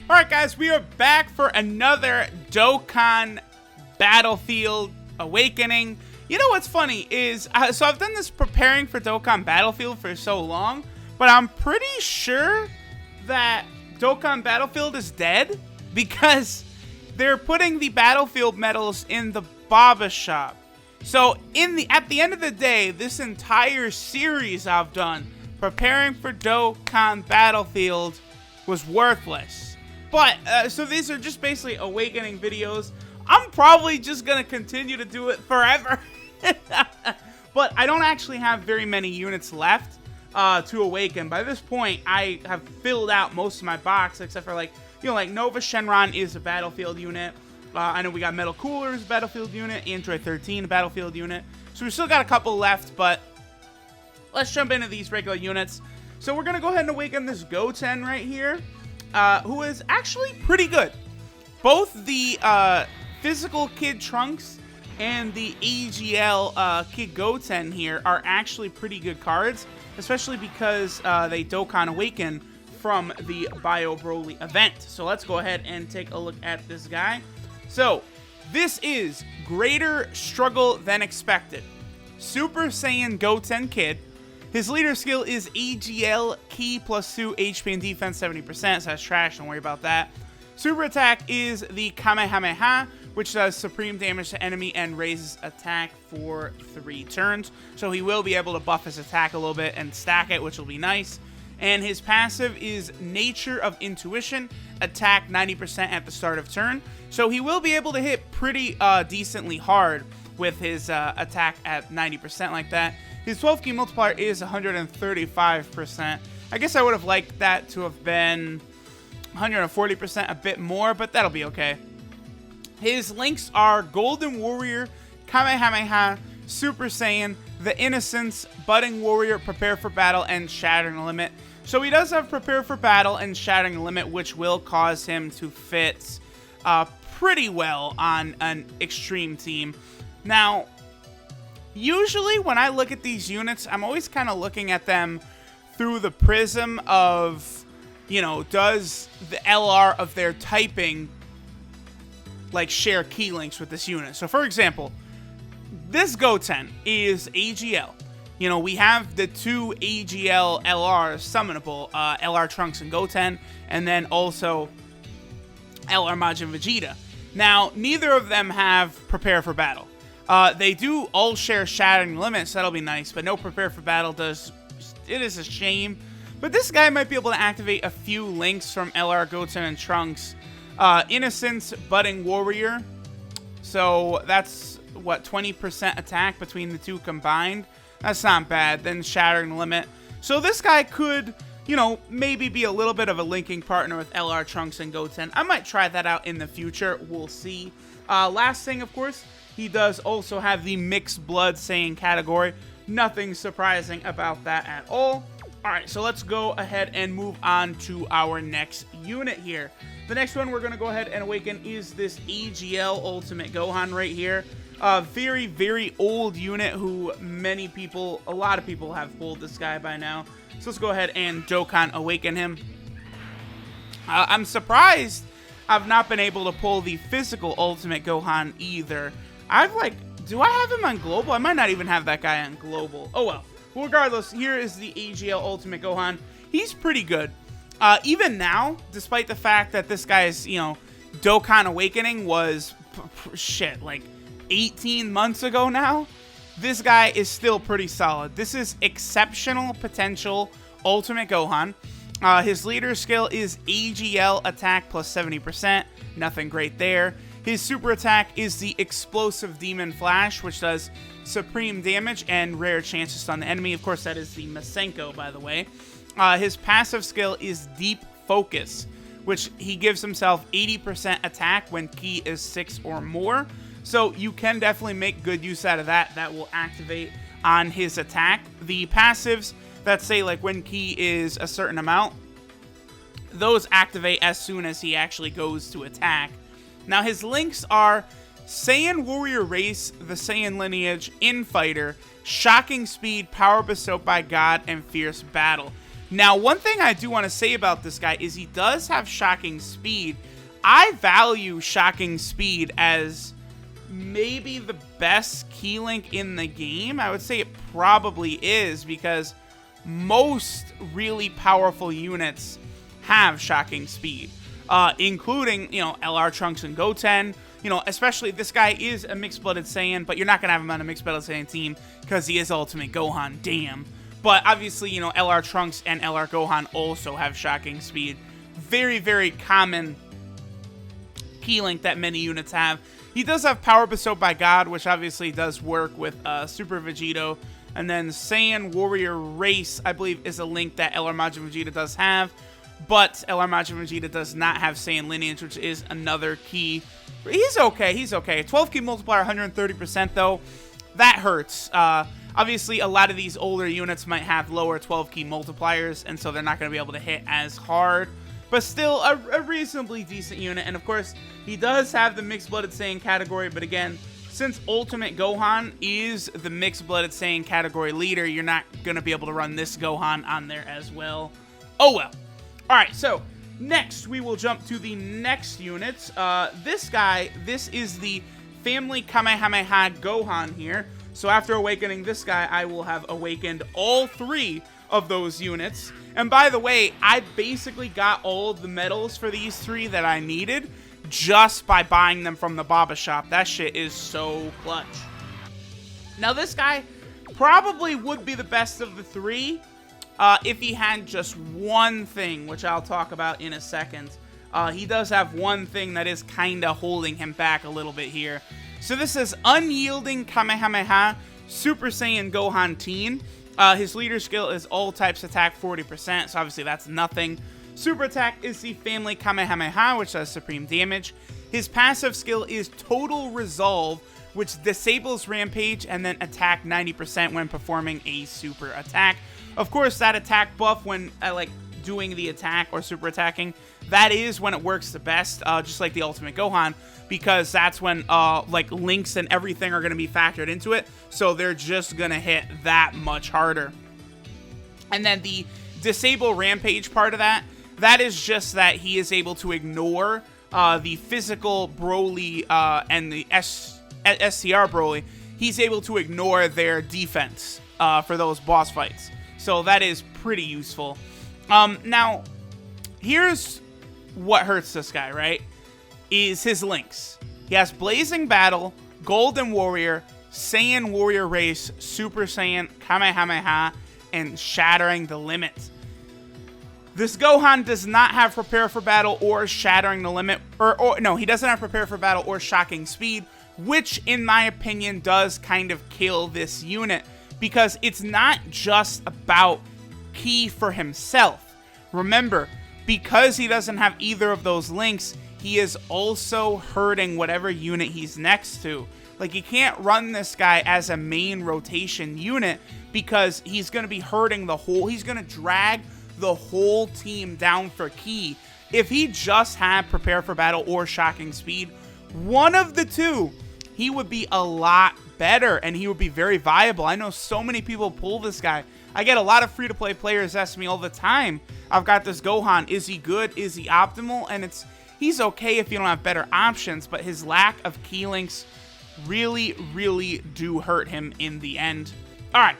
Alright guys, we are back for another Dokkan Battlefield Awakening. You know what's funny is, so I've done this preparing for Dokkan Battlefield for so long, but I'm pretty sure that Dokkan Battlefield is dead because they're putting the Battlefield medals in the Baba shop. So at the end of the day, this entire series I've done preparing for Dokkan Battlefield was worthless. But, so these are just basically awakening videos. I'm probably just going to continue to do it forever. But I don't actually have very many units left to awaken. By this point, I have filled out most of my box, except for like Nova Shenron is a Battlefield unit. I know we got Metal Cooler's Battlefield unit, Android 13 Battlefield unit. So we still got a couple left, but let's jump into these regular units. So we're going to go ahead and awaken this Goten right here, who is actually pretty good. Both the physical Kid Trunks and the AGL Kid Goten here are actually pretty good cards, especially because they Dokkan Awaken from the BROLY event. So let's go ahead and take a look at this guy. So this is Greater Struggle Than Expected. Super Saiyan Goten Kid. His leader skill is AGL Ki plus 2 HP and defense 70%, so that's trash, don't worry about that. Super attack is the Kamehameha, which does supreme damage to enemy and raises attack for 3 turns. So he will be able to buff his attack a little bit and stack it, which will be nice. And his passive is Nature of Intuition, attack 90% at the start of turn. So he will be able to hit pretty decently hard with his attack at 90% like that. His 12 key multiplier is 135%. I guess I would have liked that to have been 140%, a bit more, but that'll be okay. His links are Golden Warrior, Kamehameha, Super Saiyan, The Innocence, Budding Warrior, Prepare for Battle, and Shattering the Limit. So he does have Prepare for Battle and Shattering the Limit, which will cause him to fit pretty well on an extreme team. Now, usually when I look at these units, I'm always kind of looking at them through the prism of, you know, does the LR of their typing like share key links with this unit? So for example, this Goten is AGL. You know, we have the 2 AGL LRs summonable, LR Trunks and Goten, and then also LR Majin Vegeta. Now, neither of them have Prepare for Battle. They do all share Shattering Limits, so that'll be nice, but no Prepare for Battle does. It is a shame. But this guy might be able to activate a few links from LR Goten and Trunks. Innocence, Budding Warrior. So that's, what, 20% attack between the two combined? That's not bad. Then Shattering Limit. So this guy could, you know, maybe be a little bit of a linking partner with LR Trunks and Goten. I might try that out in the future. We'll see. Last thing, of course, he does also have the Mixed Blood Saiyan category. Nothing surprising about that at all. Alright, so let's go ahead and move on to our next unit here. The next one we're going to go ahead and awaken is this AGL Ultimate Gohan right here. A very, very old unit who a lot of people have pulled this guy by now. So let's go ahead and Dokkan Awaken him. I'm surprised I've not been able to pull the physical Ultimate Gohan either. Do I have him on Global? I might not even have that guy on Global. Oh well. Well, regardless, here is the AGL Ultimate Gohan. He's pretty good. Even now, despite the fact that this guy's, you know, Dokkan Awakening was, like 18 months ago now, this guy is still pretty solid. This is Exceptional Potential Ultimate Gohan. His leader skill is AGL attack plus 70%. Nothing great there. His super attack is the Explosive Demon Flash, which does supreme damage and rare chance to stun the enemy. Of course, that is the Masenko, by the way. His passive skill is Deep Focus, which he gives himself 80% attack when Ki is 6 or more. So you can definitely make good use out of that. That will activate on his attack. The passives that say like when Ki is a certain amount, those activate as soon as he actually goes to attack. Now his links are Saiyan Warrior Race, the Saiyan Lineage, Infighter, Shocking Speed, Power Bestowed by God, and Fierce Battle. Now, one thing I do want to say about this guy is he does have shocking speed. I value shocking speed as maybe the best key link in the game. I would say it probably is, because most really powerful units have shocking speed, including, you know, LR Trunks and Goten. You know, especially this guy is a mixed-blooded Saiyan, but you're not going to have him on a mixed-blooded Saiyan team because he is Ultimate Gohan, damn. But obviously, you know, LR Trunks and LR Gohan also have shocking speed. Very, very common key link that many units have. He does have Power Bestowed by God, which obviously does work with Super Vegito. And then Saiyan Warrior Race, I believe, is a link that LR Majin Vegeta does have. But LR Majin Vegeta does not have Saiyan Lineage, which is another key. He's okay, he's okay. 12 key multiplier, 130% though. That hurts. Obviously, a lot of these older units might have lower 12 key multipliers, and so they're not going to be able to hit as hard. But still, a reasonably decent unit. And of course, he does have the Mixed-Blooded Saiyan category. But again, since Ultimate Gohan is the Mixed-Blooded Saiyan category leader, you're not going to be able to run this Gohan on there as well. Oh well. Alright, so next we will jump to the next units. This guy, this is the Family Kamehameha Gohan here. So after awakening this guy, I will have awakened all 3 of those units. And by the way, I basically got all of the medals for these 3 that I needed just by buying them from the Baba shop. That shit is so clutch. Now this guy probably would be the best of the 3 if he had just one thing, which I'll talk about in a second. He does have one thing that is kind of holding him back a little bit here. So this is Unyielding Kamehameha Super Saiyan Gohan Teen. His leader skill is all types attack 40%, so obviously that's nothing. Super attack is the Family Kamehameha, which does supreme damage. His passive skill is Total Resolve, which disables Rampage and then attack 90% when performing a super attack. Of course, that attack buff when doing the attack or super attacking, that is when it works the best, just like the Ultimate Gohan, because that's when links and everything are going to be factored into it, so they're just going to hit that much harder. And then the disable Rampage part of that is just that he is able to ignore the physical Broly and the STR Broly. He's able to ignore their defense for those boss fights. So that is pretty useful. Now, here's what hurts this guy, right? Is his links. He has Blazing Battle, Golden Warrior, Saiyan Warrior Race, Super Saiyan, Kamehameha, and Shattering the Limit. This Gohan does not have Prepare for Battle or Shattering the Limit, no, he doesn't have Prepare for Battle or Shocking Speed, which in my opinion does kind of kill this unit, because it's not just about key for himself. Remember, because he doesn't have either of those links, he is also hurting whatever unit he's next to. Like, you can't run this guy as a main rotation unit because he's going to be hurting the whole, he's going to drag the whole team down for key. If he just had Prepare for Battle or Shocking Speed, one of the two, he would be a lot better and he would be very viable. I know so many people pull this guy. I get a lot of free-to-play players ask me all the time, I've got this Gohan, is he good, is he optimal? And he's okay if you don't have better options, but his lack of key links really, really do hurt him in the end. Alright.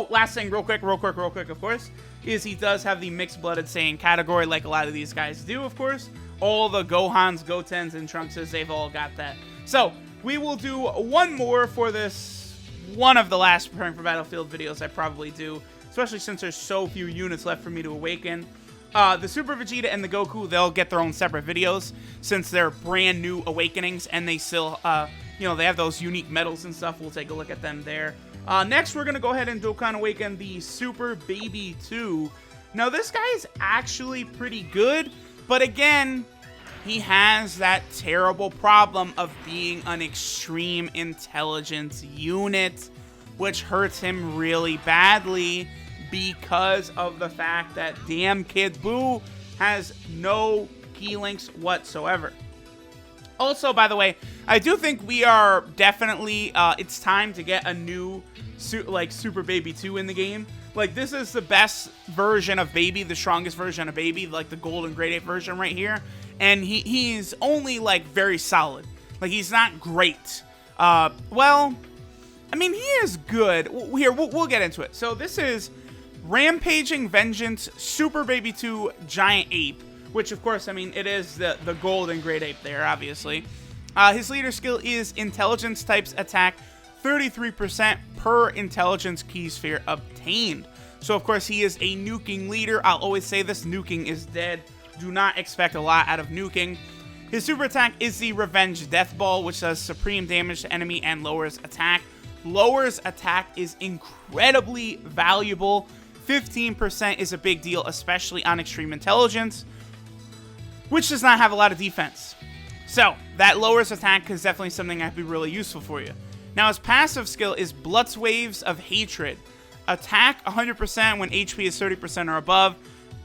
Last thing, real quick, of course, is he does have the Mixed-Blooded Saiyan category, like a lot of these guys do, of course. All the Gohans, Gotens, and Trunkses, they've all got that. So, we will do one more for this, one of the last Preparing for Battlefield videos I probably do, especially since there's so few units left for me to awaken. The Super Vegeta and the Goku, they'll get their own separate videos since they're brand new awakenings and they still, they have those unique medals and stuff. We'll take a look at them there. Next, we're going to go ahead and Dokkan Awaken the Super Baby 2. Now, this guy is actually pretty good, but again, he has that terrible problem of being an extreme intelligence unit, which hurts him really badly because of the fact that damn Kid Buu has no key links whatsoever. Also, by the way, I do think we are definitely, it's time to get a new Super Baby 2 in the game. Like, this is the best version of Baby, the strongest version of Baby, like the golden grade 8 version right here. And he's only, like, very solid. Like, he's not great. Well, I mean, he is good. Here, we'll get into it. So this is Rampaging Vengeance Super Baby 2 Giant Ape, which, of course, I mean, it is the golden grade ape there, obviously. His leader skill is Intelligence types attack 33% per Intelligence key sphere obtained. So, of course, he is a nuking leader. I'll always say this, nuking is dead. Do not expect a lot out of nuking. His super attack is the Revenge Death Ball, which does supreme damage to enemy and lowers attack. Lowers attack is incredibly valuable. 15% is a big deal, especially on Extreme Intelligence, which does not have a lot of defense. So, that lowers attack is definitely something that could be really useful for you. Now, his passive skill is Blutz Waves of Hatred. Attack 100% when HP is 30% or above,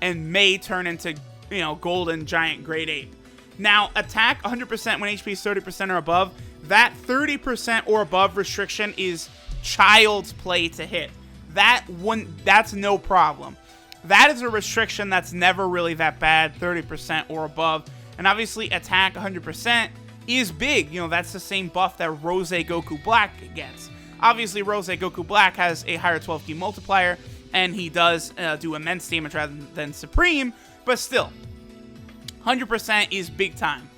and may turn into, you know, golden giant grade ape. Now, attack 100% when HP is 30% or above. That 30% or above restriction is child's play to hit. That's no problem. That is a restriction that's never really that bad, 30% or above. And obviously, attack 100% is big. You know, that's the same buff that Rose Goku Black gets. Obviously, Rose Goku Black has a higher 12 key multiplier, and he does do immense damage rather than Supreme, but still, 100% is big time.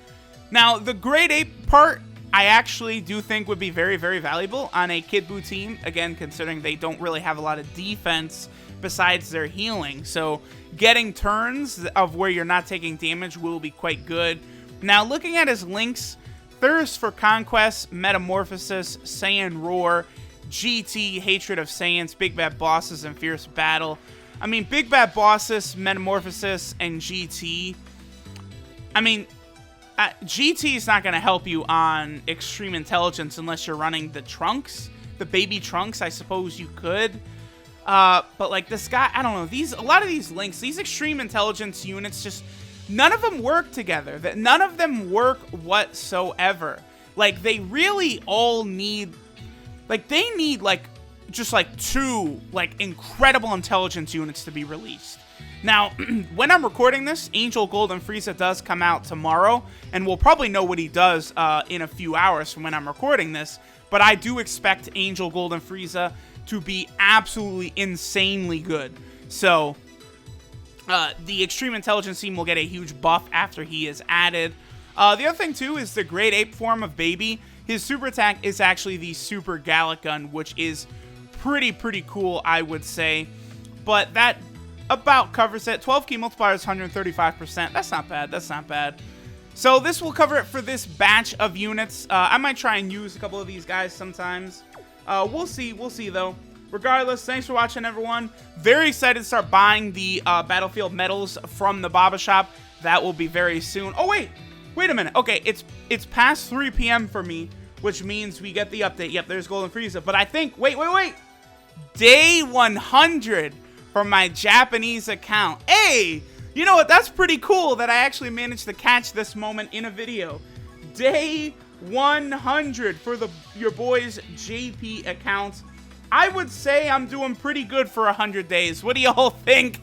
Now, the grade 8 part, I actually do think would be very, very valuable on a Kid Buu team, again, considering they don't really have a lot of defense besides their healing. So getting turns of where you're not taking damage will be quite good. Now, looking at his links, Thirst for Conquest, Metamorphosis, Saiyan Roar, GT, Hatred of Saiyans, Big Bad Bosses, and Fierce Battle. I mean, Big Bad Bosses, Metamorphosis, and GT. I mean, GT is not going to help you on Extreme Intelligence unless you're running the Trunks. The Baby Trunks, I suppose you could. But like this guy, I don't know. A lot of these links, these Extreme Intelligence units, just none of them work together. None of them work whatsoever. Like, they really all need, like, they need like just like 2 like incredible intelligence units to be released. Now, when I'm recording this, Angel Golden Frieza does come out tomorrow, and we'll probably know what he does in a few hours from when I'm recording this. But I do expect Angel Golden Frieza to be absolutely insanely good. So, the Extreme Intelligence team will get a huge buff after he is added. The other thing, too, is the Grade 8 form of Baby. His super attack is actually the Super Gallic Gun, which is pretty cool, I would say. But that about covers it. 12 key multiplier is 135%. That's not bad. That's not bad. So this will cover it for this batch of units. I might try and use a couple of these guys sometimes. We'll see. We'll see, though. Regardless, thanks for watching, everyone. Very excited to start buying the Battlefield medals from the Baba Shop. That will be very soon. Oh, wait a minute. Okay, it's past 3 p.m. for me, which means we get the update. Yep, there's Golden Frieza. But I think, wait. Day 100 for my Japanese account. Hey, you know what? That's pretty cool that I actually managed to catch this moment in a video. Day 100 for your boys' JP accounts. I would say I'm doing pretty good for 100 days. What do y'all think?